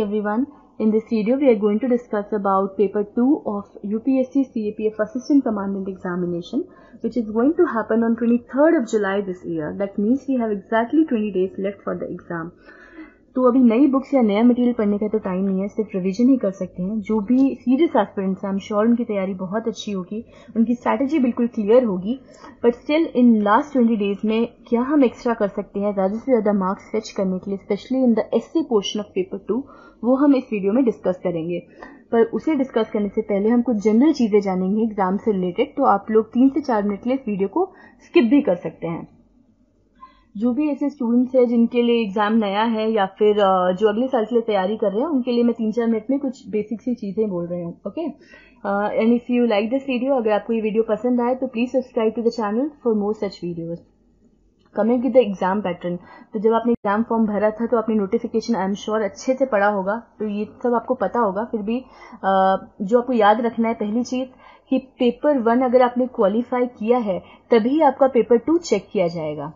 everyone. In this video, we are going to discuss about paper 2 of UPSC CAPF Assistant Commandant Examination, which is going to happen on 23rd of July this year. That means we have exactly 20 days left for the exam. तो अभी नई books या नया material पढ़ने का तो time नहीं है, सिर्फ रिवीजन ही कर सकते हैं. जो भी सीरियस एस्पिरेंट्स हैं, आई एम श्योर उनकी तैयारी बहुत अच्छी होगी, उनकी स्ट्रैटेजी बिल्कुल क्लियर होगी. But still in last 20 days में क्या हम एक्स्ट्रा कर सकते हैं ज्यादा से ज्यादा मार्क्स फेच करने के लिए, specially in the SA portion of paper 2, वो हम इस वीडियो में डिस्कस करेंगे. पर उसे डिस्कस करने से पहले हम कुछ जनरल चीजें जानेंगे एग्जाम से रिलेटेड. तो आप लोग 3 से 4 मिनट के लिए इस वीडियो को स्किप भी कर सकते हैं. जो भी ऐसे स्टूडेंट्स हैं जिनके लिए एग्जाम नया है या फिर जो अगले साल के लिए तैयारी कर रहे हैं, उनके लिए मैं 3-4 मिनट में कुछ बेसिक सी चीजें बोल रही हूँ. Okay, and if you like this video, अगर आपको ये वीडियो पसंद आए तो please subscribe to the channel for more such videos. Coming to the exam pattern, तो जब आपने एग्जाम फॉर्म भरा था तो आपने नोटिफिकेशन आई एम श्योर अच्छे से पढ़ा होगा, तो ये सब आपको पता होगा. फिर भी जो आपको याद रखना है, पहली चीज कि पेपर 1 अगर आपने क्वालिफाई किया है तभी आपका पेपर 2 चेक किया जाएगा.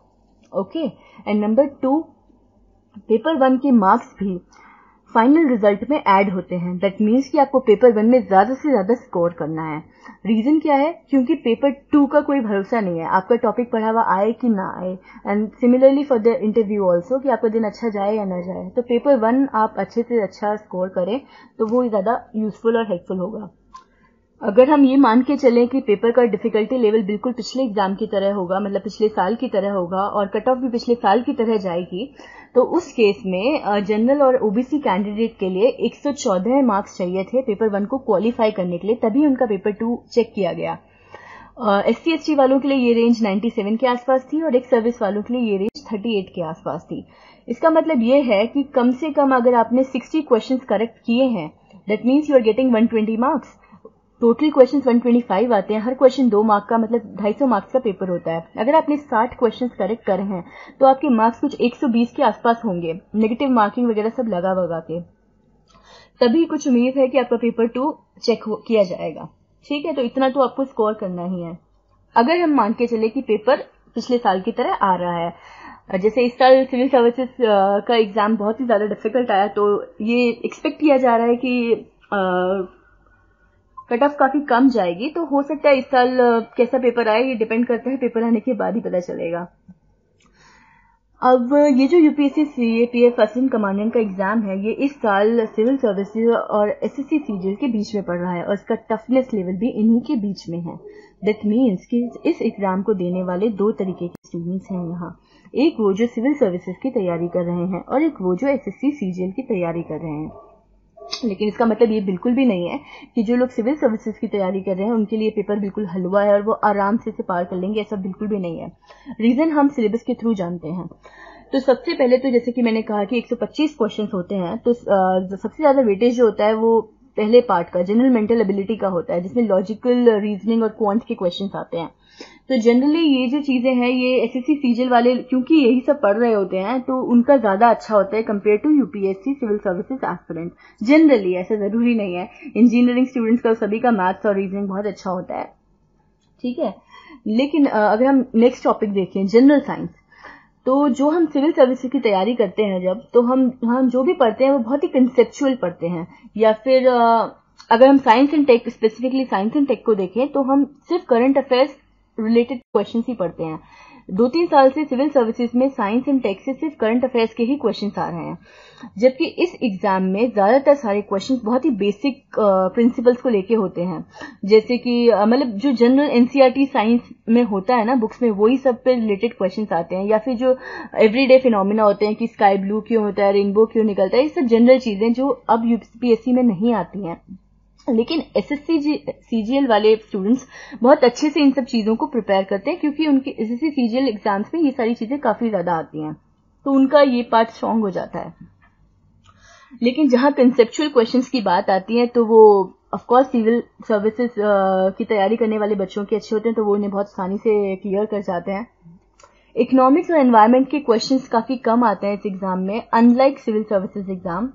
ओके, एंड नंबर 2, पेपर 1 के मार्क्स भी फाइनल रिजल्ट में ऐड होते हैं. दैट मीन्स कि आपको पेपर 1 में ज्यादा से ज्यादा स्कोर करना है. रीजन क्या है? क्योंकि पेपर 2 का कोई भरोसा नहीं है, आपका टॉपिक पढ़ा हुआ आए कि ना आए. And similarly for the interview also, कि आपका दिन अच्छा जाए या ना जाए. तो पेपर 1 आप अच्छे से अच्छा स्कोर करें तो वो ज्यादा यूजफुल और हेल्पफुल होगा. अगर हम ये मान के चलें कि पेपर का डिफिकल्टी लेवल बिल्कुल पिछले एग्जाम की तरह होगा, मतलब पिछले साल की तरह होगा, और कट ऑफ भी पिछले साल की तरह जाएगी, तो उस केस में जनरल और ओबीसी कैंडिडेट के लिए 114 मार्क्स चाहिए थे पेपर 1 को क्वालिफाई करने के लिए, तभी उनका पेपर 2 चेक किया गया. SC ST वालों के लिए ये रेंज 97 के आसपास थी और एक सर्विस वालों के लिए ये रेंज 38 के आसपास थी. इसका मतलब ये है कि कम से कम अगर आपने 60 क्वेश्चंस करेक्ट किए हैं, that means you are getting 120 marks. Total questions 125 आते हैं, हर क्वेश्चन 2 मार्क का, मतलब 250 मार्क्स का पेपर होता है. अगर आपने 60 क्वेश्चंस करेक्ट करे हैं तो आपके मार्क्स कुछ 120 के आसपास होंगे, नेगेटिव मार्किंग वगैरह सब लगा के. तभी कुछ उम्मीद है कि आपका पेपर 2 चेक किया जाएगा. ठीक है, तो इतना तो आपको स्कोर करना ही है. अगर हम मान के चले कि पेपर पिछले साल की तरह आ रहा है, जैसे इस साल सिविल सर्विसेज का एग्जाम बहुत ही ज्यादा डिफिकल्ट आया, तो ये एक्सपेक्ट किया जा रहा है कि कट ऑफ काफी कम जाएगी. तो हो सकता है इस साल कैसा पेपर आए, ये डिपेंड करता है, पेपर आने के बाद ही पता चलेगा. अब ये जो यूपीएससी सीएपीएफ असिस्टेंट कमांडेंट का एग्जाम है, ये इस साल सिविल सर्विसेज और एसएससी सीजीएल के बीच में पड़ रहा है, और इसका टफनेस लेवल भी इन्हीं के बीच में है. दैट मीन्स कि इस एग्जाम को देने वाले 2 तरीके के स्टूडेंट्स हैं यहाँ. एक वो जो सिविल सर्विसेज की तैयारी कर रहे हैं और एक वो जो एसएससी सीजीएल की तैयारी कर रहे हैं. लेकिन इसका मतलब ये बिल्कुल भी नहीं है कि जो लोग सिविल सर्विसेज की तैयारी कर रहे हैं उनके लिए पेपर बिल्कुल हलवा है और वो आराम से पार कर लेंगे. ऐसा बिल्कुल भी नहीं है. रीजन हम सिलेबस के थ्रू जानते हैं. तो सबसे पहले तो जैसे कि मैंने कहा कि 125 क्वेश्चंस होते हैं, तो सबसे ज्यादा वेटेज जो होता है वो पहले पार्ट का जनरल मेंटल एबिलिटी का होता है, जिसमें लॉजिकल रीजनिंग और क्वांट के क्वेश्चंस आते हैं. तो जनरली ये जो चीजें हैं, ये एसएससी सीजीएल वाले क्योंकि यही सब पढ़ रहे होते हैं, तो उनका ज्यादा अच्छा होता है compare to UPSC civil services aspirant. Generally, ऐसा जरूरी नहीं है. इंजीनियरिंग स्टूडेंट्स का सभी का मैथ्स और रीजनिंग बहुत अच्छा होता है. ठीक है, लेकिन अगर हम नेक्स्ट टॉपिक देखें, जनरल साइंस, तो जो हम सिविल सर्विसेज की तैयारी करते हैं जब, तो हम जो भी पढ़ते हैं वो बहुत ही कंसेप्चुअल पढ़ते हैं. या फिर अगर हम science and tech, specifically science and tech को देखें, तो हम सिर्फ करंट अफेयर्स रिलेटेड क्वेश्चंस ही पढ़ते हैं. 2-3 साल से सिविल सर्विसेज में साइंस एंड टेक से सिर्फ करंट अफेयर्स के ही क्वेश्चंस आ रहे हैं, जबकि इस एग्जाम में ज्यादातर सारे क्वेश्चंस बहुत ही बेसिक प्रिंसिपल्स को लेके होते हैं. जैसे कि मतलब जो जनरल एनसीईआरटी साइंस में होता है ना बुक्स में, वही सब पे रिलेटेड क्वेश्चंस आते हैं. या फिर जो एवरीडे फिनोमिना होते हैं कि स्काई ब्लू क्यों होता है, रेनबो क्यों निकलता है, ये सब जनरल चीजें जो अब यूपीएससी में नहीं आती हैं. लेकिन एसएससी सीजीएल वाले स्टूडेंट्स बहुत अच्छे से इन सब चीजों को प्रिपेयर करते हैं, क्योंकि उनके एसएससी सीजीएल एग्जाम्स में ये सारी चीजें काफी ज्यादा आती हैं, तो उनका ये पार्ट स्ट्रांग हो जाता है. लेकिन जहां कंसेप्चुअल क्वेश्चंस की बात आती है, तो वो ऑफ कोर्स सिविल सर्विसेज की तैयारी करने वाले बच्चों के अच्छे होते हैं, तो वो उन्हें बहुत आसानी से क्लियर कर जाते हैं. इकोनॉमिक्स और एनवायरमेंट के क्वेश्चंस काफी कम आते हैं इस एग्जाम में, अनलाइक सिविल सर्विसेज एग्जाम.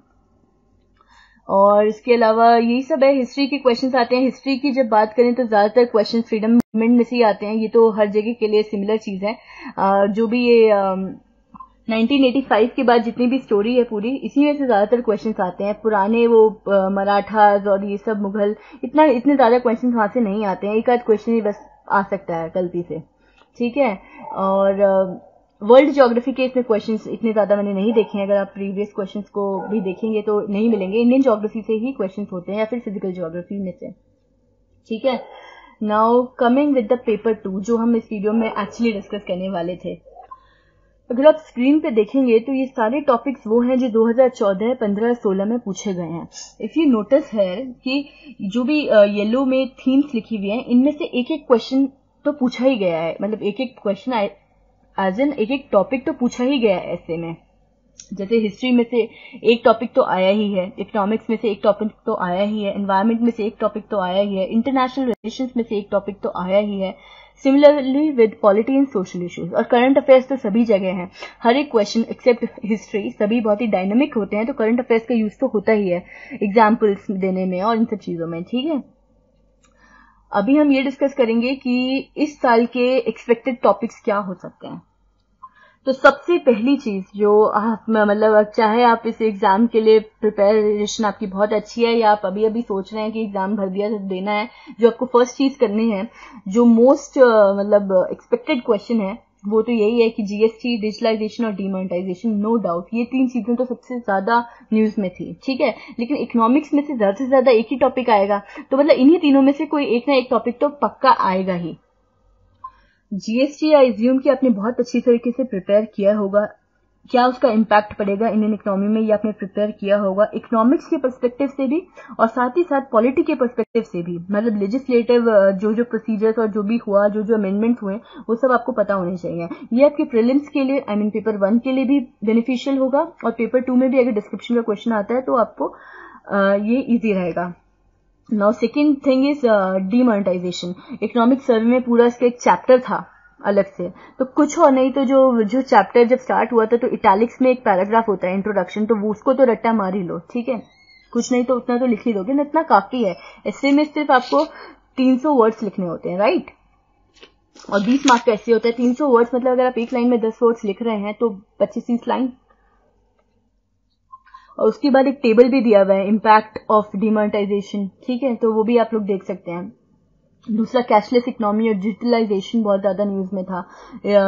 और इसके अलावा यही सब है. हिस्ट्री के क्वेश्चंस आते हैं. हिस्ट्री की जब बात करें तो ज्यादातर क्वेश्चंस फ्रीडम मूवमेंट में से ही आते हैं. ये तो हर जगह के लिए सिमिलर चीज है. जो भी ये 1985 के बाद जितनी भी स्टोरी है पूरी, इसी में से ज्यादातर क्वेश्चंस आते हैं। पुराने वो मराठास और ये सब मुगल, इतने ज्यादा क्वेश्चंस वहां से नहीं आते हैं। एक आध क्वेश्चन ही बस आ सकता है गलती से, ठीक है। और वर्ल्ड ज्योग्राफी के इसमें क्वेश्चंस इतने ज्यादा मैंने नहीं देखे हैं। अगर आप प्रीवियस क्वेश्चंस को भी देखेंगे तो नहीं मिलेंगे। इंडियन ज्योग्राफी से ही क्वेश्चंस होते हैं या फिर फिजिकल ज्योग्राफी में से, ठीक है। Now coming with the paper 2, जो हम इस वीडियो में एक्चुअली डिस्कस करने वाले थे। अगर आप स्क्रीन पे देखेंगे तो ये सारे टॉपिक्स वो हैं जो 2014, 15, 16 में पूछे गए हैं। इफ यू नोटिस है कि जो भी येलो में थीम्स लिखी हुई हैं, इनमें से एक एक क्वेश्चन तो पूछा ही गया है। मतलब एक एक क्वेश्चन एज एन एक एक टॉपिक तो पूछा ही गया है ऐसे में। जैसे हिस्ट्री में से एक टॉपिक तो आया ही है, इकोनॉमिक्स में से एक टॉपिक तो आया ही है, एनवायरमेंट में से एक टॉपिक तो आया ही है, इंटरनेशनल रिलेशंस में से एक टॉपिक तो आया ही है। Similarly with polity and social issues और करंट अफेयर्स तो सभी जगह हैं। हर एक क्वेश्चन एक्सेप्ट हिस्ट्री सभी बहुत ही डायनेमिक होते हैं, तो करंट अफेयर्स का यूज तो होता ही है एग्जाम्पल्स देने में और इन सब चीजों में, ठीक है। अभी हम ये डिस्कस करेंगे कि इस साल के एक्सपेक्टेड टॉपिक्स क्या हो सकते हैं। तो सबसे पहली चीज जो आप मतलब चाहे आप इस एग्जाम के लिए प्रिपरेशन आपकी बहुत अच्छी है या आप अभी अभी सोच रहे हैं कि एग्जाम भर दिया देना है, जो आपको फर्स्ट चीज करनी है, जो मोस्ट मतलब एक्सपेक्टेड क्वेश्चन है, वो तो यही है कि जीएसटी, डिजिटलाइजेशन और डीमोनेटाइजेशन। नो डाउट ये तीन चीजें तो सबसे ज्यादा न्यूज में थी, ठीक है। लेकिन इकोनॉमिक्स में से ज्यादा एक ही टॉपिक आएगा, तो मतलब इन्हीं तीनों में से कोई एक ना एक टॉपिक तो पक्का आएगा ही। जीएसटी आई एज्यूम कि आपने बहुत अच्छी तरीके से प्रिपेयर किया होगा। क्या उसका इम्पैक्ट पड़ेगा इंडियन इकोनॉमी में, ये आपने प्रिपेयर किया होगा इकोनॉमिक्स के पर्सपेक्टिव से भी और साथ ही साथ पॉलिटी के पर्सपेक्टिव से भी। मतलब लेजिस्लेटिव जो प्रोसीजर्स और जो भी हुआ, जो अमेंडमेंट्स हुए, वो सब आपको पता होने चाहिए। ये आपके प्रीलिम्स के लिए, आई मीन पेपर 1 के लिए भी बेनिफिशियल होगा और पेपर 2 में भी अगर डिस्क्रिप्शन का क्वेश्चन आता है तो आपको ये इजी रहेगा। Now second thing is demonetisation. Economic survey में पूरा इसका एक चैप्टर था अलग से, तो कुछ और नहीं तो जो चैप्टर जब स्टार्ट हुआ था तो इटैलिक्स में एक पैराग्राफ होता है इंट्रोडक्शन, तो वो उसको तो रट्टा मार ही लो, ठीक है। कुछ नहीं तो उतना तो लिख ही दोगे ना, इतना काफी है। ऐसे में सिर्फ आपको 300 वर्ड्स लिखने होते हैं, राइट। और 20 मार्क का ऐसे होता है। 300 वर्ड्स मतलब अगर आप एक लाइन में 10 वर्ड्स लिख रहे हैं तो 25-30 लाइन। और उसके बाद एक टेबल भी दिया हुआ है इम्पैक्ट ऑफ डीमोनेटाइजेशन, ठीक है, तो वो भी आप लोग देख सकते हैं। दूसरा कैशलेस इकोनॉमी और डिजिटलाइजेशन बहुत ज्यादा न्यूज में था।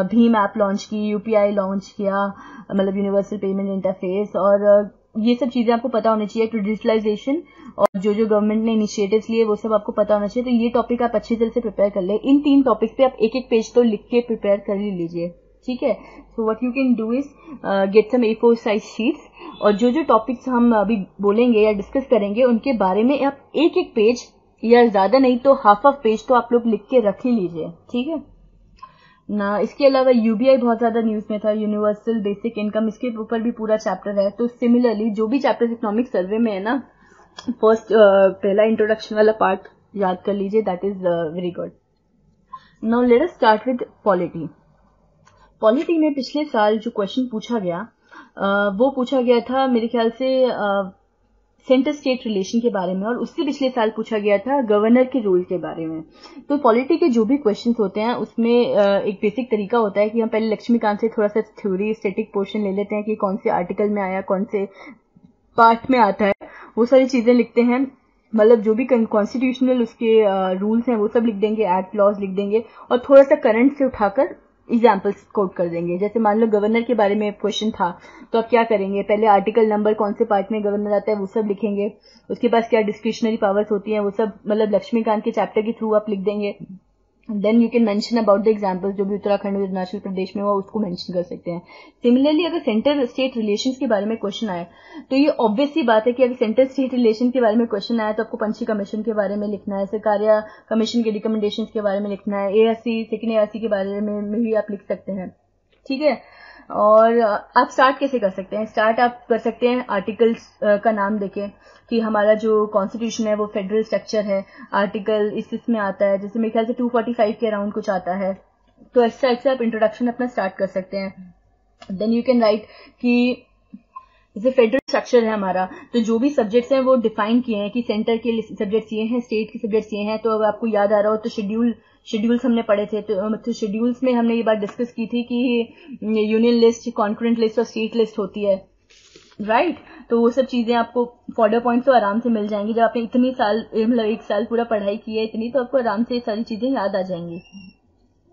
भीम ऐप लॉन्च की, यूपीआई लॉन्च किया, मतलब यूनिवर्सल पेमेंट इंटरफेस, और ये सब चीजें आपको पता होनी चाहिए। तो डिजिटलाइजेशन और जो गवर्नमेंट ने इनिशिएटिव्स लिए वो सब आपको पता होना चाहिए। तो ये टॉपिक आप अच्छी तरह से प्रिपेयर कर ले। इन 3 टॉपिक्स पे आप एक एक पेज तो लिख के प्रिपेयर कर ही लीजिए, ठीक है। So what you can do is get some A4 size sheets और जो टॉपिक्स हम अभी बोलेंगे या डिस्कस करेंगे उनके बारे में आप एक एक पेज या ज्यादा नहीं तो हाफ ऑफ पेज तो आप लोग लिख के रख ही लीजिए, ठीक है ना। इसके अलावा यूबीआई बहुत ज्यादा न्यूज में था, यूनिवर्सल बेसिक इनकम, इसके ऊपर भी पूरा चैप्टर है। तो सिमिलरली जो भी चैप्टर इकोनॉमिक सर्वे में है ना, फर्स्ट पहला इंट्रोडक्शन वाला पार्ट याद कर लीजिए, that is very good. Now let us start with polity. Polity में पिछले साल जो क्वेश्चन पूछा गया वो पूछा गया था मेरे ख्याल से सेंटर स्टेट रिलेशन के बारे में, और उससे पिछले साल पूछा गया था गवर्नर के रोल के बारे में। तो पॉलिटी के जो भी क्वेश्चंस होते हैं उसमें एक बेसिक तरीका होता है कि हम पहले लक्ष्मीकांत से थोड़ा सा थ्योरी स्टैटिक पोर्शन ले लेते हैं कि कौन से आर्टिकल में आया, कौन से पार्ट में आता है, वो सारी चीजें लिखते हैं। मतलब जो भी कॉन्स्टिट्यूशनल उसके रूल्स हैं वो सब लिख देंगे, एक्ट लॉज लिख देंगे और थोड़ा सा करंट से उठाकर एग्जाम्पल्स कोट कर देंगे। जैसे मान लो गवर्नर के बारे में क्वेश्चन था तो आप क्या करेंगे, पहले आर्टिकल नंबर कौन से पार्ट में गवर्नर आता है वो सब लिखेंगे, उसके पास क्या डिस्क्रिशनरी पावर्स होती हैं वो सब मतलब लक्ष्मीकांत के चैप्टर के थ्रू आप लिख देंगे। Then you can mention about the examples, जो भी उत्तराखंड और अरुणाचल प्रदेश में हुआ उसको मेंशन कर सकते हैं। सिमिलरली अगर सेंटर स्टेट रिलेशंस के बारे में क्वेश्चन आए तो ये ऑब्वियस सी बात है कि अगर सेंटर स्टेट रिलेशन के बारे में क्वेश्चन आया तो आपको पंछी कमीशन के बारे में लिखना है, सरकारिया कमीशन के रिकमेंडेशंस के बारे में लिखना है, एआरसी सेकेंड एआरसी के बारे में भी आप लिख सकते हैं, ठीक है। और आप स्टार्ट कैसे कर सकते हैं, स्टार्ट आप कर सकते हैं आर्टिकल्स का नाम देके कि हमारा जो कॉन्स्टिट्यूशन है वो फेडरल स्ट्रक्चर है, आर्टिकल इसमें आता है, जैसे मेरे ख्याल से 245 के अराउंड कुछ आता है। तो ऐसा आप इंट्रोडक्शन अपना स्टार्ट कर सकते हैं। देन यू कैन राइट कि जैसे फेडरल स्ट्रक्चर है हमारा, तो जो भी सब्जेक्ट्स हैं वो डिफाइन किए हैं कि सेंटर के सब्जेक्ट्स ये हैं, स्टेट के सब्जेक्ट्स ये हैं। तो अगर आपको याद आ रहा हो तो शेड्यूल्स हमने पढ़े थे, तो शेड्यूल्स में हमने ये बात डिस्कस की थी कि यूनियन लिस्ट, कॉन्करेंट लिस्ट और स्टेट लिस्ट होती है, राइट। तो वो सब चीजें आपको फॉर्डर पॉइंट्स तो आराम से मिल जाएंगी। जब आपने इतनी साल मतलब 1 साल पूरा पढ़ाई की है इतनी, तो आपको आराम से ये सारी चीजें याद आ जाएंगी।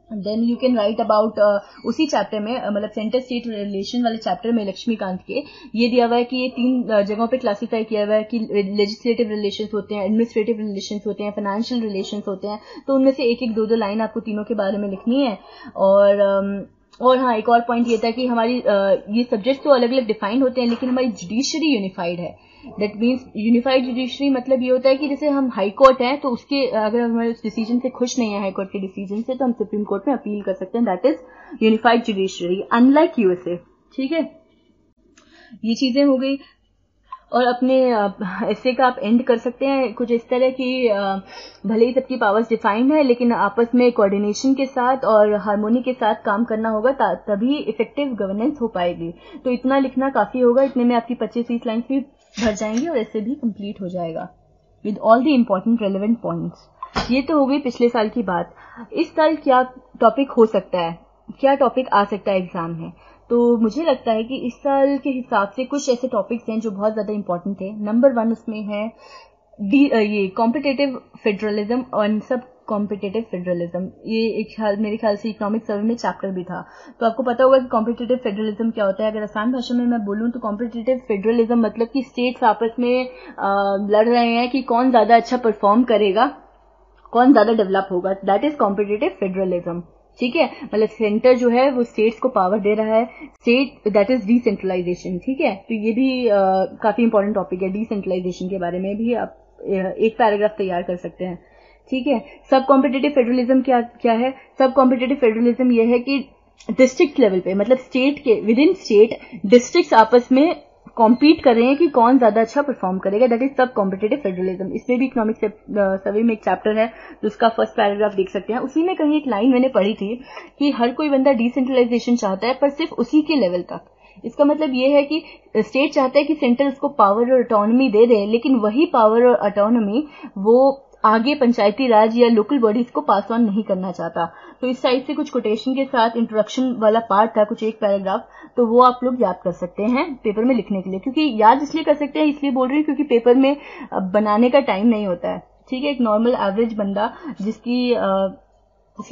Then you can write about उसी चैप्टर में मतलब सेंटर स्टेट रिलेशन वाले चैप्टर में लक्ष्मीकांत के ये दिया हुआ है कि ये 3 जगहों पे क्लासिफाई किया हुआ है कि लेजिस्लेटिव रिलेशंस होते हैं, एडमिनिस्ट्रेटिव रिलेशंस होते हैं, फाइनेंशियल रिलेशंस होते हैं। तो उनमें से एक 2 लाइन आपको तीनों के बारे में लिखनी है। और हाँ, एक और पॉइंट ये था कि हमारी ये सब्जेक्ट तो अलग अलग डिफाइंड होते हैं, लेकिन हमारी जुडिशरी यूनिफाइड है। दैट मीन्स यूनिफाइड जुडिशरी मतलब ये होता है कि जैसे हम हाई कोर्ट है, तो उसके अगर हमारे उस डिसीजन से खुश नहीं है, हाई कोर्ट के डिसीजन से, तो हम सुप्रीम कोर्ट में अपील कर सकते हैं। That is unified judiciary, unlike USA. ठीक है, ये चीजें हो गई। और अपने ऐसे का आप एंड कर सकते हैं कुछ इस तरह की, भले ही सबकी पावर्स डिफाइंड है, लेकिन आपस में कोऑर्डिनेशन के साथ और हार्मोनी के साथ काम करना होगा, तभी इफेक्टिव गवर्नेंस हो पाएगी। तो इतना लिखना काफी होगा, इतने में आपकी 25-30 लाइन्स भी भर जाएंगी और ऐसे भी कंप्लीट हो जाएगा with all the important relevant points. ये तो हो गई पिछले साल की बात। इस साल क्या टॉपिक हो सकता है, क्या टॉपिक आ सकता है एग्जाम में? तो मुझे लगता है कि इस साल के हिसाब से कुछ ऐसे टॉपिक्स हैं जो बहुत ज्यादा इंपॉर्टेंट थे। नंबर 1 उसमें है ये कॉम्पिटिटिव फेडरलिज्म और सब कॉम्पिटिटिव फेडरलिज्म। ये मेरे ख्याल से इकोनॉमिक सर्वे में चैप्टर भी था। तो आपको पता होगा कि कॉम्पिटिटिव फेडरलिज्म क्या होता है। अगर आसान भाषा में मैं बोलूं तो कॉम्पिटिटिव फेडरलिज्म मतलब कि स्टेट्स आपस में लड़ रहे हैं कि कौन ज्यादा अच्छा परफॉर्म करेगा, कौन ज्यादा डेवलप होगा। That is competitive federalism. ठीक है, मतलब सेंटर जो है वो स्टेट्स को पावर दे रहा है, स्टेट दैट इज डिसेंट्रलाइजेशन। ठीक है, तो ये भी काफी इंपॉर्टेंट टॉपिक है। डिसेंट्रलाइजेशन के बारे में भी आप एक पैराग्राफ तैयार कर सकते हैं। ठीक है, सब कॉम्पिटिटिव फेडरलिज्म क्या है? सब कॉम्पिटिटिव फेडरलिज्म ये है कि डिस्ट्रिक्ट लेवल पे, मतलब स्टेट के विद इन स्टेट डिस्ट्रिक्ट्स आपस में कॉम्पीट कर रहे हैं कि कौन ज्यादा अच्छा परफॉर्म करेगा। दैट इज सब कॉम्पिटिटिव फेडरलिज्म। इसमें भी इकोनॉमिक सर्वे में एक चैप्टर है, तो उसका फर्स्ट पैराग्राफ देख सकते हैं। उसी में कहीं एक लाइन मैंने पढ़ी थी कि हर कोई बंदा डिसेंट्रलाइजेशन चाहता है, पर सिर्फ उसी के लेवल तक। इसका मतलब ये है कि स्टेट चाहता है कि सेंटर उसको पावर और ऑटोनॉमी दे दे, लेकिन वही पावर और ऑटोनॉमी वो आगे पंचायती राज या लोकल बॉडीज को पास ऑन नहीं करना चाहता। तो इस साइड से कुछ कोटेशन के साथ इंट्रोडक्शन वाला पार्ट था, कुछ एक पैराग्राफ, तो वो आप लोग याद कर सकते हैं पेपर में लिखने के लिए। क्योंकि याद इसलिए कर सकते हैं, इसलिए बोल रही हूँ क्योंकि पेपर में बनाने का टाइम नहीं होता है। ठीक है, एक नॉर्मल एवरेज बंदा जिसकी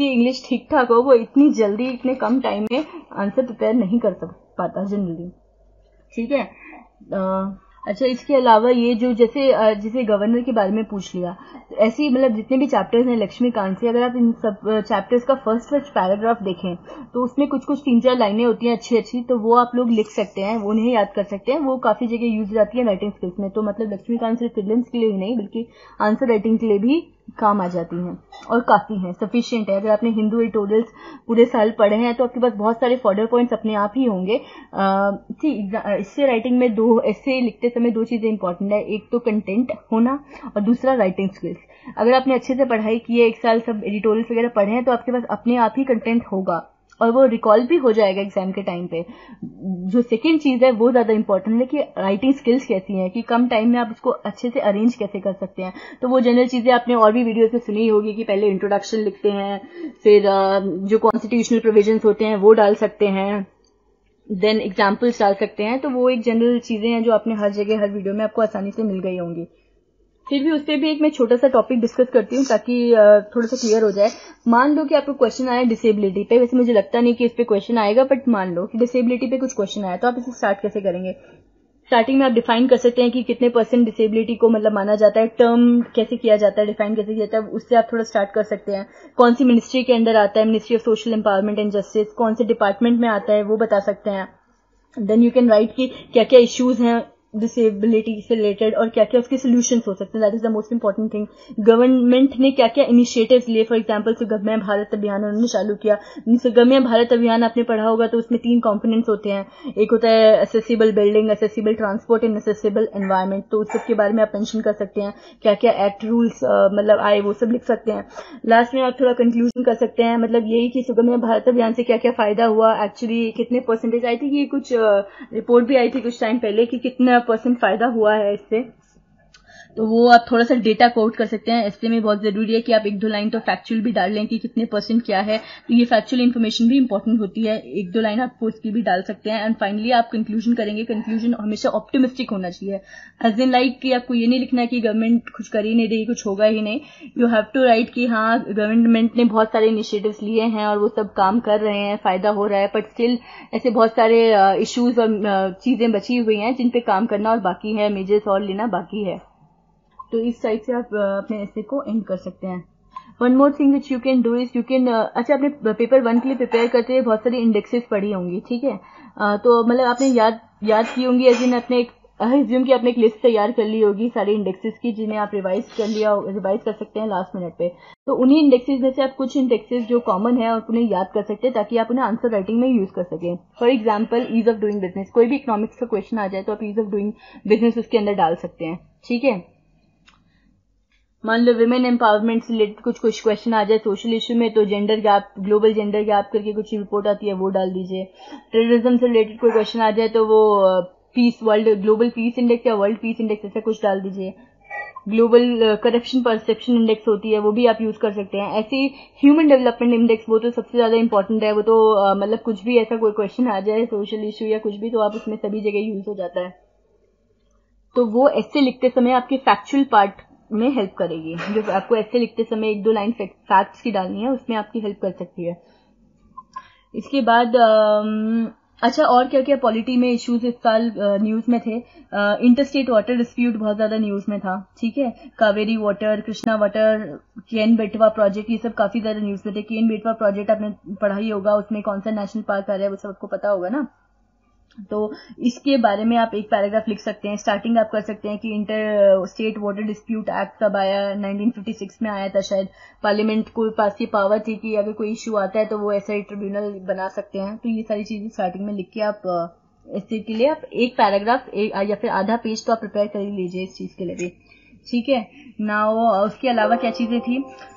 इंग्लिश ठीक ठाक हो, वो इतनी जल्दी इतने कम टाइम में आंसर प्रिपेयर नहीं कर पाता जनरली। ठीक है, अच्छा, इसके अलावा ये जो जैसे गवर्नर के बारे में पूछ लिया, ऐसे ही मतलब जितने भी चैप्टर्स हैं लक्ष्मीकांत से, अगर आप इन सब चैप्टर्स का फर्स्ट पैराग्राफ देखें तो उसमें कुछ 3-4 लाइनें होती हैं अच्छी, तो वो आप लोग लिख सकते हैं, वो उन्हें याद कर सकते हैं। वो काफी जगह यूज जाती है राइटिंग स्किल्स में। तो मतलब लक्ष्मीकांत सिर्फ प्रीलिम्स के लिए ही नहीं बल्कि आंसर राइटिंग के लिए भी काम आ जाती हैं और काफी हैं, सफिशिएंट है। अगर आपने हिंदू एडिटोरियल्स पूरे साल पढ़े हैं तो आपके पास बहुत सारे फॉर्डर पॉइंट्स अपने आप ही होंगे। इससे राइटिंग में ऐसे लिखते समय 2 चीजें इंपॉर्टेंट है, एक तो कंटेंट होना और दूसरा राइटिंग स्किल्स। अगर आपने अच्छे से पढ़ाई की है, 1 साल सब एडिटोरियल्स वगैरह पढ़े हैं, तो आपके पास अपने आप ही कंटेंट होगा और वो रिकॉल भी हो जाएगा एग्जाम के टाइम पे। जो सेकंड चीज है वो ज्यादा इंपॉर्टेंट है कि राइटिंग स्किल्स कैसी हैं, कि कम टाइम में आप उसको अच्छे से अरेंज कैसे कर सकते हैं। तो वो जनरल चीजें आपने और भी वीडियोस में सुनी होगी कि पहले इंट्रोडक्शन लिखते हैं, फिर जो कॉन्स्टिट्यूशनल प्रोविजंस होते हैं वो डाल सकते हैं, देन एग्जाम्पल्स डाल सकते हैं। तो वो एक जनरल चीजें हैं जो आपने हर जगह हर वीडियो में आपको आसानी से मिल गई होंगी। फिर भी उससे भी एक मैं छोटा सा टॉपिक डिस्कस करती हूँ ताकि थोड़ा सा क्लियर हो जाए। मान लो कि आपको क्वेश्चन आया डिसेबिलिटी पे, वैसे मुझे लगता नहीं कि इस पे क्वेश्चन आएगा, बट मान लो कि डिसेबिलिटी पे कुछ क्वेश्चन आया, तो आप इसे स्टार्ट कैसे करेंगे? स्टार्टिंग में आप डिफाइन कर सकते हैं कि कितने % डिसेबिलिटी को मतलब माना जाता है, टर्म कैसे किया जाता है, डिफाइन कैसे किया जाता है, उससे आप थोड़ा स्टार्ट कर सकते हैं। कौन सी मिनिस्ट्री के अंदर आता है, ministry of social empowerment and justice, कौन से डिपार्टमेंट में आता है वो बता सकते हैं। देन यू कैन राइट कि क्या क्या इश्यूज हैं डिसेबिलिटी से रिलेटेड और क्या क्या उसके सोल्यूशंस हो सकते हैं। That is the most important thing. Government ने क्या क्या इनिशिएटिव्स लिए, फॉर एग्जांपल सुगम्य भारत अभियान उन्होंने चालू किया। सुगम्य भारत अभियान आपने पढ़ा होगा, तो उसमें 3 कंपोनेंट्स होते हैं। एक होता है accessible building, accessible transport and accessible environment. तो उस सब के बारे में आप मेंशन कर सकते हैं, क्या क्या एक्ट रूल्स मतलब आए वो सब लिख सकते हैं। लास्ट में आप थोड़ा कंक्लूजन कर सकते हैं, मतलब यही कि सुगम्य भारत अभियान से क्या क्या फायदा हुआ, एक्चुअली कितने % आई थी, ये कुछ रिपोर्ट भी आई थी कुछ टाइम पहले कि कितना % फायदा हुआ है इससे। तो वो आप थोड़ा सा डेटा कोट कर सकते हैं। ऐसे में बहुत जरूरी है कि आप 1-2 लाइन तो फैक्चुअल भी डाल लें कि कितने % क्या है, तो ये फैक्चुअल इन्फॉर्मेशन भी इंपॉर्टेंट होती है। 1-2 लाइन आप उसकी भी डाल सकते हैं। एंड फाइनली आप कंक्लूजन करेंगे। कंक्लूजन हमेशा ऑप्टिमिस्टिक होना चाहिए, एज इन लाइक कि आपको ये नहीं लिखना है कि गवर्नमेंट कुछ कर ही नहीं रही, कुछ होगा ही नहीं। यू हैव टू राइट कि हाँ गवर्नमेंट ने बहुत सारे इनिशिएटिव्स लिए हैं और वो सब काम कर रहे हैं, फायदा हो रहा है, बट स्टिल ऐसे बहुत सारे इश्यूज और चीजें बची हुई हैं जिन पे काम करना और बाकी है, मेजर्स और लेना बाकी है। तो इस साइड से आप अपने ऐसे को एंड कर सकते हैं। One more thing which you can do is you can अच्छा, अपने पेपर 1 के लिए प्रिपेयर करते हुए बहुत सारी इंडेक्सेस पढ़ी होंगी, ठीक है। तो मतलब आपने याद की होंगी, एज इन अपने एज्यूम कि आपने एक लिस्ट तैयार कर ली होगी सारी इंडेक्सेस की, जिन्हें आप रिवाइज कर सकते हैं लास्ट मिनट पे। तो उन्हीं इंडेक्सेस में से आप कुछ इंडेक्सेस जो कॉमन है और उन्हें याद कर सकते हैं ताकि आप उन्हें आंसर राइटिंग में यूज कर सकें। For example, ease of doing business, कोई भी इकोनॉमिक्स का क्वेश्चन आ जाए तो आप ईज ऑफ डूइंग बिजनेस उसके अंदर डाल सकते हैं, ठीक है। मान लो विमेन एम्पावरमेंट से रिलेटेड कुछ क्वेश्चन आ जाए सोशल इश्यू में, तो gender gap, global gender gap करके कुछ रिपोर्ट आती है, वो डाल दीजिए। टेररिज्म से रिलेटेड कोई क्वेश्चन आ जाए तो वो peace, world global peace index या वर्ल्ड पीस इंडेक्स ऐसा कुछ डाल दीजिए। ग्लोबल करप्शन परसेप्शन इंडेक्स होती है, वो भी आप यूज कर सकते हैं। ऐसी ह्यूमन डेवलपमेंट इंडेक्स, वो तो सबसे ज्यादा इंपॉर्टेंट है। वो तो मतलब कुछ भी ऐसा कोई क्वेश्चन आ जाए सोशल इश्यू या कुछ भी, तो आप उसमें सभी जगह यूज हो जाता है। तो वो ऐसे लिखते समय आपके फैक्चुअल पार्ट में हेल्प करेगी। जो आपको ऐसे लिखते समय 1-2 लाइन फैक्ट्स की डालनी है, उसमें आपकी हेल्प कर सकती है। इसके बाद अच्छा, और क्या क्या पॉलिटी में इश्यूज इस साल न्यूज में थे। इंटरस्टेट वाटर डिस्प्यूट बहुत ज्यादा न्यूज में था, ठीक है। कावेरी वाटर, कृष्णा वाटर, केन बेटवा प्रोजेक्ट, ये सब काफी ज्यादा न्यूज में थे। केन बेटवा प्रोजेक्ट आपने पढ़ा ही होगा, उसमें कौन सा नेशनल पार्क आ रहा है वो सब आपको पता होगा ना। तो इसके बारे में आप एक पैराग्राफ लिख सकते हैं। स्टार्टिंग आप कर सकते हैं कि inter state water dispute act कब आया, 1956 में आया था शायद। पार्लियामेंट को पास की पावर थी कि अगर कोई इश्यू आता है तो वो ऐसा ही ट्रिब्यूनल बना सकते हैं। तो ये सारी चीजें स्टार्टिंग में लिख के आप इसके लिए आप एक पैराग्राफ या फिर आधा पेज तो आप प्रिपेयर कर ही लीजिए इस चीज के लिए भी, ठीक है। नाउ उसके अलावा क्या चीजें थी,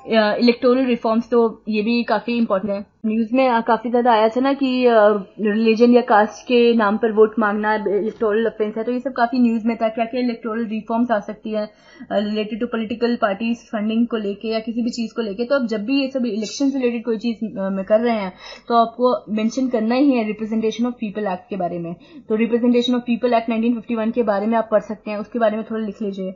इलेक्टोरल रिफॉर्म्स, तो ये भी काफी इंपॉर्टेंट है। न्यूज में काफी ज्यादा आया था ना कि रिलीजन या कास्ट के नाम पर वोट मांगना इलेक्टोरल ऑफेंस है, तो ये सब काफी न्यूज में था। क्या क्या इलेक्टोरल रिफॉर्म्स आ सकती है related to political parties funding को लेके या किसी भी चीज को लेके। तो अब जब भी ये सब इलेक्शन से रिलेटेड कोई चीज में कर रहे हैं तो आपको मेंशन करना ही है रिप्रेजेंटेशन ऑफ पीपल एक्ट के बारे में। तो रिप्रेजेंटेशन ऑफ पीपल एक्ट 1951 के बारे में आप पढ़ सकते हैं, उसके बारे में थोड़ा लिख लीजिए।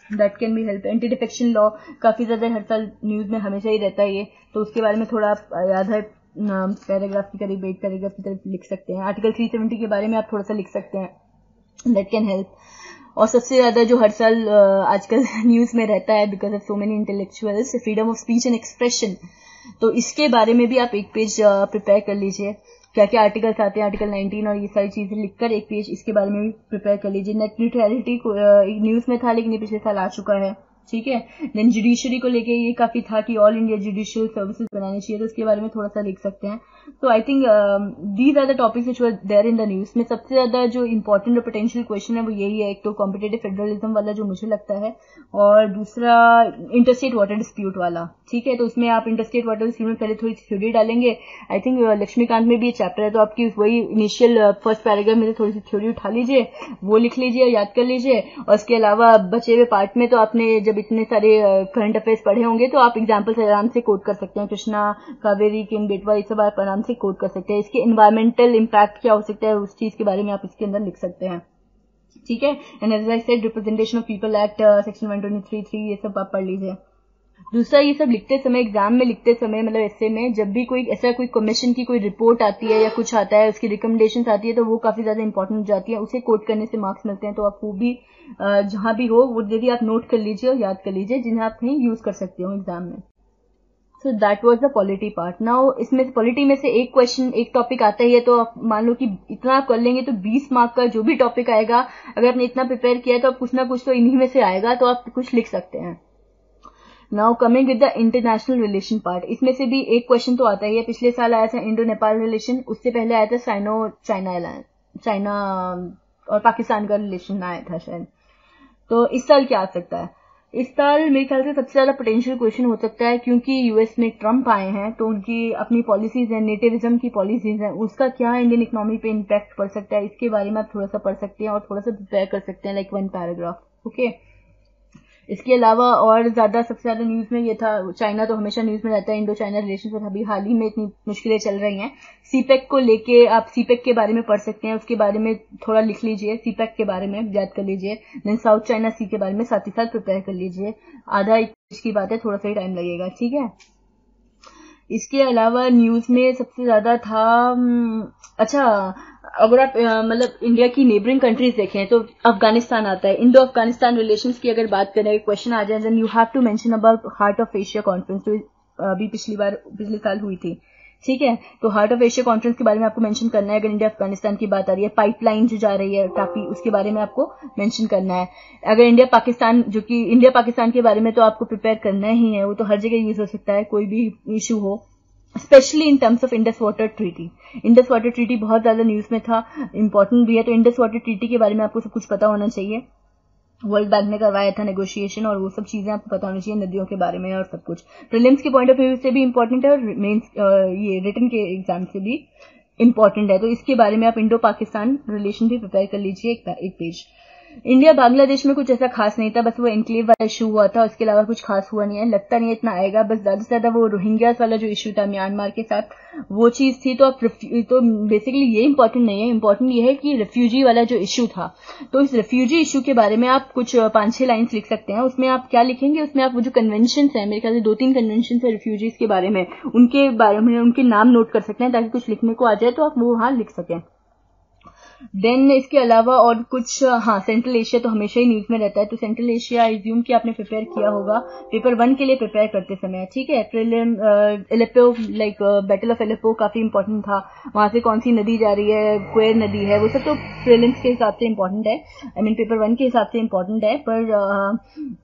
That can be help. Anti defection law काफी ज्यादा हर साल न्यूज में हमेशा ही रहता है ये, तो उसके बारे में थोड़ा आप आधा पैराग्राफ की करीब 1 पैराग्राफ की तरफ लिख सकते हैं। आर्टिकल 370 के बारे में आप थोड़ा सा लिख सकते हैं, दैट कैन हेल्प। और सबसे ज्यादा जो हर साल आजकल न्यूज में रहता है because of so many intellectuals, freedom of speech and expression, तो इसके बारे में भी आप एक पेज प्रिपेयर कर लीजिए। क्या क्या आर्टिकल्स आते हैं, आर्टिकल 19 और ये सारी चीजें लिखकर एक पेज इसके बारे में भी प्रिपेयर कर लीजिए। नेट न्यूट्रलिटी न्यूज में था लेकिन ये पिछले साल आ चुका है, ठीक है। देन जुडिशरी को लेके ये काफी था कि ऑल इंडिया जुडिशियल सर्विसेज बनानी चाहिए, तो उसके बारे में थोड़ा सा लिख सकते हैं। तो I think these are the topics which were there in the news. में सबसे ज्यादा जो इंपॉर्टेंट और पोटेंशियल क्वेश्चन है वो यही है, एक तो कॉम्पिटेटिव फेडरलिज्म वाला जो मुझे लगता है, और दूसरा इंटरस्टेट वाटर डिस्प्यूट वाला, ठीक है। तो उसमें आप इंटरस्टेट वाटर डिस्प्यूट में पहले थोड़ी थ्योरी डालेंगे। आई थिंक लक्ष्मीकांत में भी ये चैप्टर है, तो आपकी वही इनिशियल फर्स्ट पैराग्राफ में से थोड़ी सी थ्योरी उठा लीजिए, वो लिख लीजिए, याद कर लीजिए। और उसके अलावा बचे हुए पार्ट में तो आपने जब इतने सारे करंट अफेयर्स पढ़े होंगे तो आप एग्जाम्पल्स आराम से कोट कर सकते हैं। कृष्णा, कावेरी, केन बेटवा, ये सब आप आराम से कोट कर सकते हैं। इसके एनवायरमेंटल इम्पैक्ट क्या हो सकता है उस चीज के बारे में आप इसके अंदर लिख सकते हैं, ठीक है। And as I said, representation of people act section 123(3) ये सब आप पढ़ लीजिए। दूसरा, ये सब लिखते समय, एग्जाम में लिखते समय, मतलब ऐसे में जब भी कोई ऐसा कोई कमीशन की कोई रिपोर्ट आती है या कुछ आता है, उसकी रिकमेंडेशंस आती है, तो वो काफी ज्यादा इंपॉर्टेंट हो जाती है। उसे कोट करने से मार्क्स मिलते हैं, तो आप वो भी जहां भी हो वो यदि आप नोट कर लीजिए और याद कर लीजिए, जिन्हें आप कहीं यूज कर सकते हो एग्जाम में। So that was the polity part. Now इसमें पॉलिटी में से एक क्वेश्चन, एक टॉपिक आता ही है, तो आप मान लो कि इतना आप कर लेंगे तो 20 मार्क का जो भी टॉपिक आएगा, अगर आपने इतना प्रिपेयर किया है तो आप कुछ ना कुछ तो इन्हीं में से आएगा, तो आप कुछ लिख सकते हैं। Now coming with the international relation part, इसमें से भी एक क्वेश्चन तो आता ही है। पिछले साल आया था इंडो नेपाल रिलेशन, उससे पहले आया था चाइना और पाकिस्तान का रिलेशन आया था शायद। तो इस साल क्या आ सकता है? इस साल मेरे ख्याल से सबसे ज्यादा पोटेंशियल क्वेश्चन हो सकता है, क्योंकि यूएस में ट्रम्प आए हैं, तो उनकी अपनी पॉलिसीज है, नेटिविज्म की पॉलिसीज है, उसका क्या इंडियन इकोनॉमी पे इम्पैक्ट पड़ सकता है, इसके बारे में आप थोड़ा सा पढ़ सकते हैं और थोड़ा सा प्रिपेयर कर सकते हैं, लाइक 1 पैराग्राफ, ओके। इसके अलावा और ज्यादा सबसे ज्यादा न्यूज में ये था, चाइना तो हमेशा न्यूज में रहता है, इंडो चाइना रिलेशन पर अभी हाल ही में इतनी मुश्किलें चल रही हैं। सीपेक को लेके आप सीपेक के बारे में पढ़ सकते हैं, उसके बारे में थोड़ा लिख लीजिए, सीपेक के बारे में याद कर लीजिए, देन साउथ चाइना सी के बारे में साथ ही साथ प्रिपेयर कर लीजिए। आधा एक पेज की बात है, थोड़ा सा ही टाइम लगेगा, ठीक है। इसके अलावा न्यूज में सबसे ज्यादा था, अच्छा अगर आप मतलब इंडिया की नेबरिंग कंट्रीज देखें तो अफगानिस्तान आता है। इंडो अफगानिस्तान रिलेशंस की अगर बात करें, क्वेश्चन आ जाए, then you have to mention about heart of Asia conference, जो अभी पिछले साल हुई थी, ठीक है। तो हार्ट ऑफ एशिया कॉन्फ्रेंस के बारे में आपको मेंशन करना है अगर इंडिया अफगानिस्तान की बात आ रही है। पाइपलाइन जो जा रही है काफी, उसके बारे में आपको मेंशन करना है। अगर इंडिया पाकिस्तान, जो कि इंडिया पाकिस्तान के बारे में तो आपको प्रिपेयर करना ही है, वो तो हर जगह यूज हो सकता है, कोई भी इशू हो, specially in terms of Indus water treaty. Indus water treaty बहुत ज्यादा न्यूज में था, इंपॉर्टेंट भी है, तो इंडस वाटर ट्रीटी के बारे में आपको सब कुछ पता होना चाहिए। वर्ल्ड बैंक ने करवाया था नेगोशिएशन, और वो सब चीजें आपको पता होनी चाहिए, नदियों के बारे में और सब कुछ। प्रीलिम्स के पॉइंट ऑफ व्यू से भी इंपॉर्टेंट है और मेंस ये रिटन के एग्जाम से भी इंपॉर्टेंट है, तो इसके बारे में आप इंडो पाकिस्तान रिलेशन भी प्रिपेयर कर लीजिए एक पेज। इंडिया बांग्लादेश में कुछ ऐसा खास नहीं था, बस वो एनक्लेव वाला इशू हुआ था, उसके अलावा कुछ खास हुआ नहीं है, लगता नहीं है इतना आएगा। बस ज्यादा से ज्यादा वो रोहिंग्यास वाला जो इशू था म्यांमार के साथ, वो चीज थी। तो बेसिकली ये इंपॉर्टेंट नहीं है, इंपॉर्टेंट ये है कि रिफ्यूजी वाला जो इशू था, तो इस रिफ्यूजी इशू के बारे में आप कुछ 5-6 लाइन्स लिख सकते हैं। उसमें आप क्या लिखेंगे, उसमें आप वो जो कन्वेंशन है, मेरे ख्याल से 2-3 कन्वेंशन है रिफ्यूजीज के बारे में, उनके बारे में उनके नाम नोट कर सकते हैं, ताकि कुछ लिखने को आ जाए तो आप वो वहां लिख सकें। देन इसके अलावा और कुछ, हाँ सेंट्रल एशिया तो हमेशा ही न्यूज में रहता है, तो सेंट्रल एशिया आई ज्यूम कि आपने प्रिपेयर किया होगा पेपर 1 के लिए प्रिपेयर करते समय, ठीक है। Aleppo, like battle of Aleppo काफी इंपॉर्टेंट था, वहां से कौन सी नदी जा रही है, क्वेर नदी है, वो सब तो प्रीलिम्स के हिसाब से इंपॉर्टेंट है, आई मीन पेपर 1 के हिसाब से इंपॉर्टेंट है। पर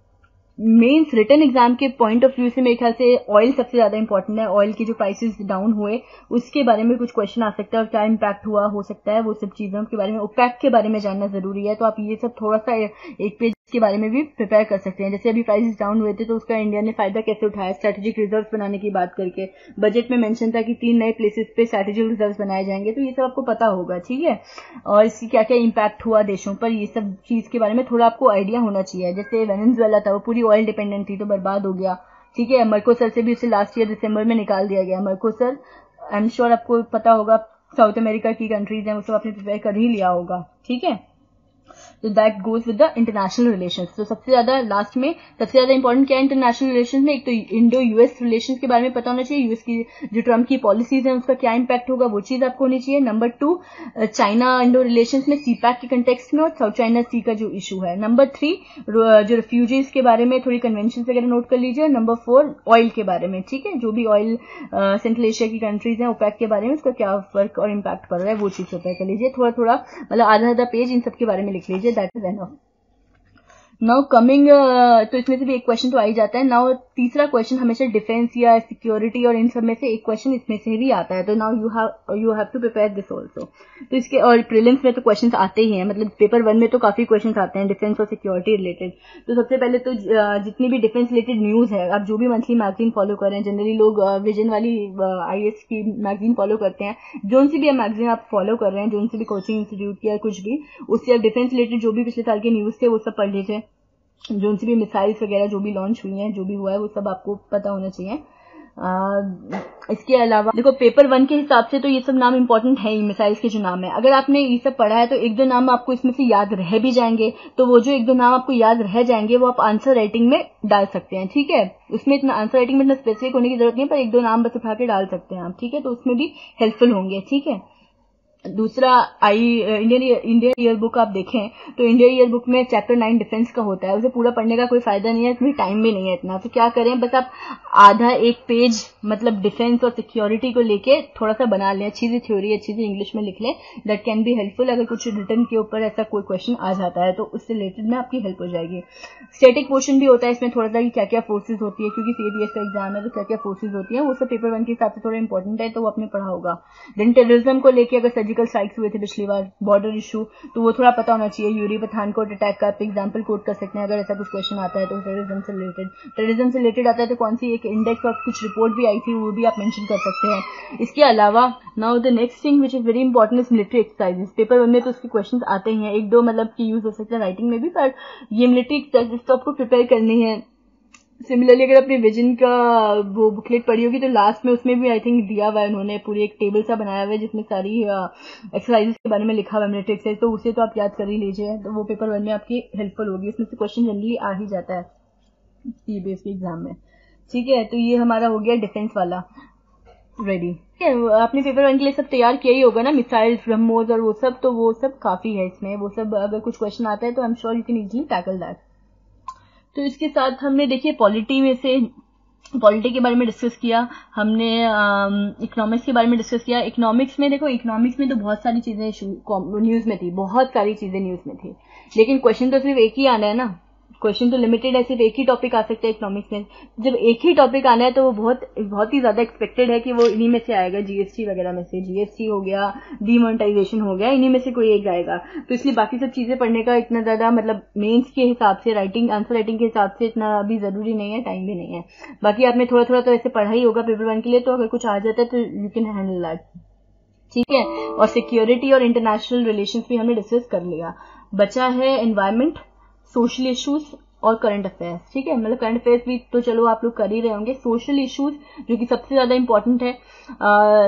मेंस रिटन एग्जाम के पॉइंट ऑफ व्यू से मेरे ख्याल से ऑयल सबसे ज्यादा इंपॉर्टेंट है। ऑयल के जो प्राइसेस डाउन हुए उसके बारे में कुछ क्वेश्चन आ सकता है, और क्या इम्पैक्ट हुआ हो सकता है, वो सब चीजों के बारे में, ओपेक के बारे में जानना जरूरी है। तो आप ये सब थोड़ा सा एक पेज के बारे में भी प्रिपेयर कर सकते हैं। जैसे अभी प्राइसेस डाउन हुए थे तो उसका इंडिया ने फायदा कैसे उठाया, स्ट्रेटेजिक रिजर्व बनाने की बात करके, बजट में मेंशन था कि 3 नए प्लेसेस पे स्ट्रेटेजिक रिजर्व बनाए जाएंगे, तो ये सब आपको पता होगा, ठीक है। और इसकी क्या क्या इम्पैक्ट हुआ देशों पर, ये सब चीज के बारे में थोड़ा आपको आइडिया होना चाहिए। जैसे वेनेजुएला था, वो पूरी ऑयल डिपेंडेंट थी, तो बर्बाद हो गया, ठीक है। मर्कोसर से भी उसे लास्ट ईयर दिसंबर में निकाल दिया गया। मर्कोसर आई एम श्योर आपको पता होगा, साउथ अमेरिका की कंट्रीज हैं, वो सब आपने प्रिपेयर कर ही लिया होगा, ठीक है। तो that goes with the international relations. तो सबसे ज्यादा लास्ट में सबसे ज्यादा इंपॉर्टेंट क्या है इंटरनेशनल रिलेशंस में, एक तो इंडो यूएस रिलेशंस के बारे में पता होना चाहिए, यूएस की जो ट्रम्प की पॉलिसीज है उसका क्या इंपैक्ट होगा, वो चीज आपको होनी चाहिए। नंबर 2 चाइना इंडो रिलेशंस में सीपैक के कंटेक्स्ट में और साउथ चाइना सी का जो इशू है। नंबर 3 जो रिफ्यूजीज के बारे में थोड़ी कन्वेंशन वगैरह नोट कर लीजिए। नंबर 4 ऑयल के बारे में, ठीक है, जो भी ऑयल सेंट्रल एशिया की कंट्रीज है, ओपेक के बारे में उसका क्या फर्क और इम्पैक्ट पड़ रहा है, वो चीज प्रिपेयर कर लीजिए। थोड़ा थोड़ा मतलब आधा पेज इन सब के बारे में लिख लीजिए, that is enough. Now coming, तो इसमें से भी एक क्वेश्चन तो आ ही जाता है। नाउ तीसरा क्वेश्चन हमेशा डिफेंस या सिक्योरिटी और इन सब में से एक क्वेश्चन इसमें से भी आता है, तो now you have to prepare this also. तो इसके और प्रीलिम्स में तो क्वेश्चंस आते ही हैं, मतलब पेपर 1 में तो काफी क्वेश्चंस आते हैं डिफेंस और सिक्योरिटी रिलेटेड। तो सबसे पहले तो जितनी भी डिफेंस रिलेटेड न्यूज है, आप जो भी मंथली मैगजीन फॉलो कर रहे हैं, जनरली लोग विजन वाली IAS की मैगजीन फॉलो करते हैं, जो सी भी मैगजीन आप फॉलो कर रहे हैं, जो सी भी कोचिंग इंस्टीट्यूट की या कुछ भी, उससे आप डिफेंस रिलेटेड जो भी पिछले साल के न्यूज थे वो सब पढ़ लीजिए। जो सी भी मिसाइल्स वगैरह जो भी लॉन्च हुई हैं, जो भी हुआ है, वो सब आपको पता होना चाहिए। इसके अलावा देखो पेपर 1 के हिसाब से तो ये सब नाम इंपॉर्टेंट है ही, मिसाइल्स के जो नाम है, अगर आपने ये सब पढ़ा है तो 1-2 नाम आपको इसमें से याद रह भी जाएंगे, तो वो जो 1-2 नाम आपको याद रह जाएंगे वो आप आंसर राइटिंग में डाल सकते हैं, ठीक है। उसमें इतना आंसर राइटिंग में इतना स्पेसिफिक होने की जरूरत नहीं है, पर 1-2 नाम बस उठा के डाल सकते हैं आप, ठीक है, तो उसमें भी हेल्पफुल होंगे, ठीक है। दूसरा इंडियन ईयर बुक आप देखें तो इंडियन ईयर बुक में चैप्टर 9 डिफेंस का होता है, उसे पूरा पढ़ने का कोई फायदा नहीं है, इसमें टाइम भी नहीं है इतना, तो क्या करें, बस आप आधा एक पेज मतलब डिफेंस और सिक्योरिटी को लेके थोड़ा सा बना लें, अच्छी सी थ्योरी अच्छी सी इंग्लिश में लिख लें, दैट कैन बी हेल्पफुल। अगर कुछ रिटर्न के ऊपर ऐसा कोई क्वेश्चन आ जाता है तो उससे रिलेटेड में आपकी हेल्प हो जाएगी। स्टैटिक पोर्शन भी होता है इसमें थोड़ा सा कि क्या क्या फोर्सेज होती है, क्योंकि CAPS का एग्जाम है तो क्या क्या फोर्सेज होती है, वो सब पेपर 1 के हिसाब से थोड़ा इंपॉर्टेंट है, तो वो आपने पढ़ा होगा। देन टेररिज्म को लेकर अगर सर्जिकल स्ट्राइक्स हुए थे पिछली बार, बॉर्डर इशू, तो वो थोड़ा पता होना चाहिए। यूरी पठानकोट अटैक का आप एग्जाम्पल कोट कर सकते हैं अगर ऐसा कुछ क्वेश्चन आता है तो। टेररिज्म से रिलेटेड आता है तो कौन सी एक इंडेक्स और कुछ रिपोर्ट भी आई थी वो भी आप मेंशन कर सकते हैं। इसके अलावा now the next thing which is very important is military exercises. Paper 1 में तो उसके क्वेश्चन आते ही हैं, एक दो मतलब की यूज हो सकता है राइटिंग में भी, पर ये मिलिट्री एक्सरसाइजेस तो आपको प्रिपेयर करनी है। सिमिलरली अगर अपने विजन का वो बुकलेट पढ़ी होगी तो लास्ट में उसमें भी आई थिंक दिया हुआ है उन्होंने, पूरी एक टेबल सा बनाया हुआ है जिसमें सारी एक्सरसाइजेस के बारे में लिखा हुआ है मिलिट्री एक्सरसाइज, तो उसे तो आप याद कर ही लीजिए, तो वो पेपर 1 में आपकी हेल्पफुल होगी। उसमें से क्वेश्चन जनरली आ ही जाता है सीबीएस के एग्जाम में, ठीक है। तो ये हमारा हो गया डिफेंस वाला रेडी। आपने पेपर 1 के लिए सब तैयार किया ही होगा ना, मिसाइल, ब्रह्मोस और वो सब, तो वो सब काफी है इसमें, वो सब अगर कुछ क्वेश्चन आता है तो I am sure you can easily tackle that. तो इसके साथ हमने देखिए पॉलिटी के बारे में डिस्कस किया, हमने इकोनॉमिक्स के बारे में डिस्कस किया। इकोनॉमिक्स में देखो, इकोनॉमिक्स में तो बहुत सारी चीजें न्यूज में थी, बहुत सारी चीजें न्यूज में थी, लेकिन क्वेश्चन तो सिर्फ एक ही आना है ना, क्वेश्चन तो लिमिटेड है, सिर्फ एक ही टॉपिक आ सकता है इकोनॉमिक्स में। जब एक ही टॉपिक आना है तो वो बहुत ही ज्यादा एक्सपेक्टेड है कि वो इन्हीं में से आएगा, जीएसटी वगैरह में से, जीएसटी हो गया, डीमोनेटाइजेशन हो गया, इन्हीं में से कोई एक आएगा। तो इसलिए बाकी सब चीजें पढ़ने का इतना ज्यादा मतलब मेंस के हिसाब से आंसर राइटिंग के हिसाब से इतना अभी जरूरी नहीं है, टाइम भी नहीं है। बाकी आपने थोड़ा थोड़ा तो ऐसे पढ़ा ही होगा पेपर 1 के लिए, तो अगर कुछ आ जाता है तो यू कैन हैंडल दैट, ठीक है। और सिक्योरिटी और इंटरनेशनल रिलेशंस भी हमने डिस्कस कर लिया। बचा है एनवायरमेंट, सोशल इश्यूज और करंट अफेयर्स, ठीक है। मतलब करंट अफेयर्स भी तो चलो आप लोग कर ही रहे होंगे। सोशल इश्यूज जो कि सबसे ज्यादा इंपॉर्टेंट है,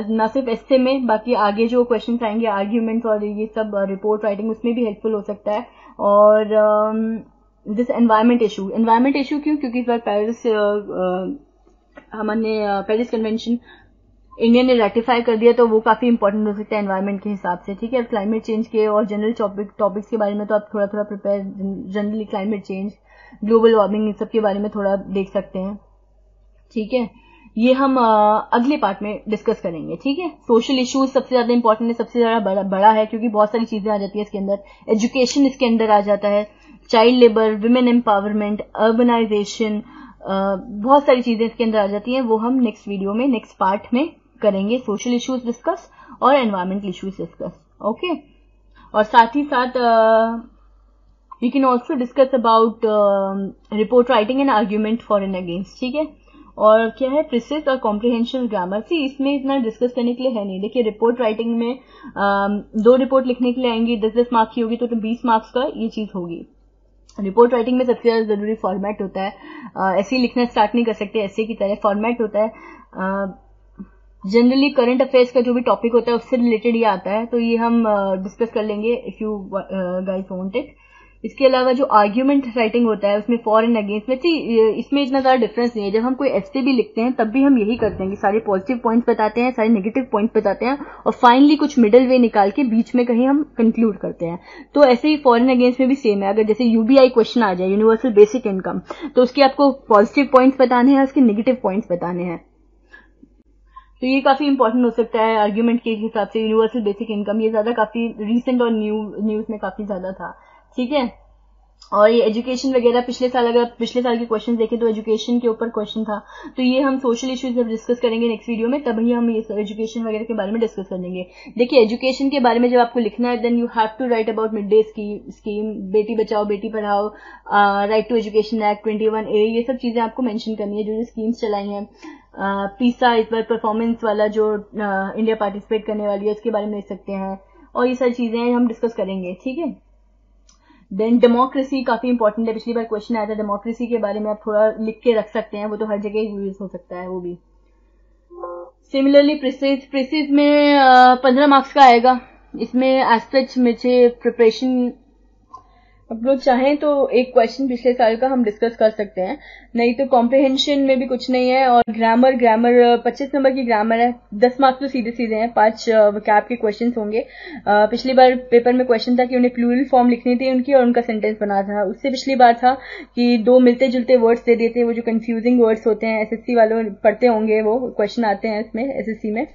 ना सिर्फ एस्से में, बाकी आगे जो क्वेश्चंस आएंगे आर्ग्यूमेंट्स और ये सब रिपोर्ट राइटिंग, उसमें भी हेल्पफुल हो सकता है। और दिस एनवायरमेंट इशू क्यों, क्योंकि इस बार पेरिस कन्वेंशन इंडिया ने रेटिफाई कर दिया, तो वो काफी इंपॉर्टेंट हो सकता है एनवायरमेंट के हिसाब से, ठीक है। क्लाइमेट चेंज के और जनरल टॉपिक्स के बारे में तो आप थोड़ा थोड़ा prepare, generally climate change, global warming, इन सब के बारे में थोड़ा देख सकते हैं, ठीक है। ये हम अगले पार्ट में डिस्कस करेंगे, ठीक है। सोशल इश्यूज सबसे ज्यादा इंपॉर्टेंट है, सबसे ज्यादा बड़ा है, क्योंकि बहुत सारी चीजें आ जाती है इसके अंदर। एजुकेशन इसके अंदर आ जाता है, child labour, women empowerment, urbanisation, बहुत सारी चीजें इसके अंदर आ जाती हैं। वो हम नेक्स्ट वीडियो में, नेक्स्ट पार्ट में करेंगे, सोशल इश्यूज डिस्कस और एनवायरमेंटल इश्यूज डिस्कस, ओके। और साथ ही साथ we can also discuss about report writing and argument for and against, ठीक है। और क्या है, प्रिसिज और कॉम्प्रिहेंशन ग्रामर। सी इसमें इतना डिस्कस करने के लिए है नहीं। देखिए रिपोर्ट राइटिंग में 2 रिपोर्ट लिखने के लिए आएंगी, 10-10 मार्क्स की होगी, तो 20 मार्क्स का ये चीज होगी। रिपोर्ट राइटिंग में सबसे ज्यादा जरूरी फॉर्मेट होता है, ऐसे ही लिखना स्टार्ट नहीं कर सकते, ऐसे की तरह फॉर्मेट होता है। जनरली करंट अफेयर्स का जो भी टॉपिक होता है उससे रिलेटेड ये आता है, तो ये हम डिस्कस कर लेंगे if you guys want it. इसके अलावा जो आर्ग्यूमेंट राइटिंग होता है उसमें फॉर एंड अगेंस्ट में, इसमें इतना ज्यादा डिफरेंस नहीं है। जब हम कोई एस्से भी लिखते हैं तब भी हम यही करते हैं कि सारे पॉजिटिव पॉइंट्स बताते हैं, सारे नेगेटिव पॉइंट्स बताते हैं, और फाइनली कुछ मिडिल वे निकाल के बीच में कहीं हम कंक्लूड करते हैं। तो ऐसे ही फॉर एंड अगेंस्ट में भी सेम है। अगर जैसे यूबीआई क्वेश्चन आ जाए, यूनिवर्सल बेसिक इनकम, तो उसके आपको पॉजिटिव पॉइंट्स बताने हैं, उसके नेगेटिव पॉइंट्स बताने हैं। तो ये काफी इंपॉर्टेंट हो सकता है आर्ग्यूमेंट के हिसाब से। यूनिवर्सल बेसिक इनकम ये ज्यादा काफी रिसेंट और न्यूज में काफी ज्यादा था, ठीक है। और ये एजुकेशन वगैरह पिछले साल, अगर पिछले साल के क्वेश्चन देखें तो एजुकेशन के ऊपर क्वेश्चन था, तो ये हम सोशल इश्यूज जब डिस्कस करेंगे नेक्स्ट वीडियो में, तभी हम ये एजुकेशन वगैरह के बारे में डिस्कस करेंगे। देखिए एजुकेशन के बारे में जब आपको लिखना है, then you have to write about mid day scheme, Beti Bachao Beti Padhao, right to education act 21A, ये सब चीजें आपको मेंशन करनी है जो स्कीम्स चलाई हैं। पीसा इस बार परफॉर्मेंस वाला जो इंडिया पार्टिसिपेट करने वाली है उसके बारे में लिख सकते हैं, और ये सारी चीजें हम डिस्कस करेंगे, ठीक है। देन डेमोक्रेसी काफी इंपॉर्टेंट है, पिछली बार क्वेश्चन आया था डेमोक्रेसी के बारे में, आप थोड़ा लिख के रख सकते हैं, वो तो हर जगह यूज हो सकता है वो भी। सिमिलरली प्रिसिज में 15 मार्क्स का आएगा। इसमें एज सच मुझे प्रिपरेशन, आप लोग चाहें तो एक क्वेश्चन पिछले साल का हम डिस्कस कर सकते हैं, नहीं तो कॉम्प्रिहेंशन में भी कुछ नहीं है। और ग्रामर 25 नंबर की ग्रामर है, 10 मार्क्स तो सीधे सीधे हैं, 5 कैप के क्वेश्चन होंगे। पिछली बार पेपर में क्वेश्चन था कि उन्हें प्लूरल फॉर्म लिखनी थी उनकी और उनका सेंटेंस बना था। उससे पिछली बार था कि 2 मिलते जुलते वर्ड्स दे देते, वो जो कंफ्यूजिंग वर्ड्स होते हैं, एसएससी वालों पढ़ते होंगे, वो क्वेश्चन आते हैं इसमें एसएससी में,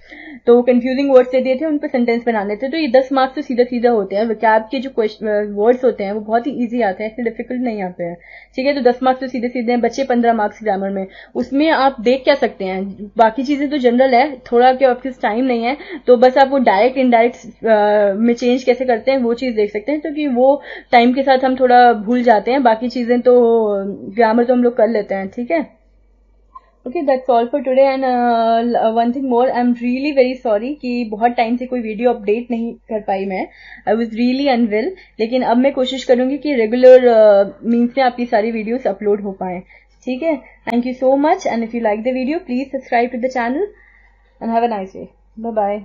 तो वो कंफ्यूजिंग वर्ड्स दे दिए थे, उन पर सेंटेंस बनाने थे। तो ये 10 मार्क्स तो सीधा सीधा होते हैं। कैप के जो वर्ड्स होते हैं वो बहुत बहुत ही ईजी आते हैं, इतने डिफिकल्ट नहीं आते हैं, ठीक है। तो 10 मार्क्स तो सीधे सीधे हैं, बच्चे 15 मार्क्स ग्रामर में, उसमें आप देख क्या सकते हैं, बाकी चीजें तो जनरल है, थोड़ा क्या आपके टाइम नहीं है तो बस आप वो डायरेक्ट इनडायरेक्ट में चेंज कैसे करते हैं वो चीज देख सकते हैं, क्योंकि वो टाइम के साथ हम थोड़ा भूल जाते हैं, बाकी चीजें तो ग्रामर तो हम लोग कर लेते हैं, ठीक है। Okay, that's all for today. And one thing more, I am really very sorry कि बहुत टाइम से कोई वीडियो अपडेट नहीं कर पाई मैं, आई वाज रियली अनवेल, लेकिन अब मैं कोशिश करूंगी कि रेगुलर मीन्स में आपकी सारी वीडियोस अपलोड हो पाए, ठीक है। Thank you so much, and if you like the video please subscribe to the channel and have a nice day. Bye bye.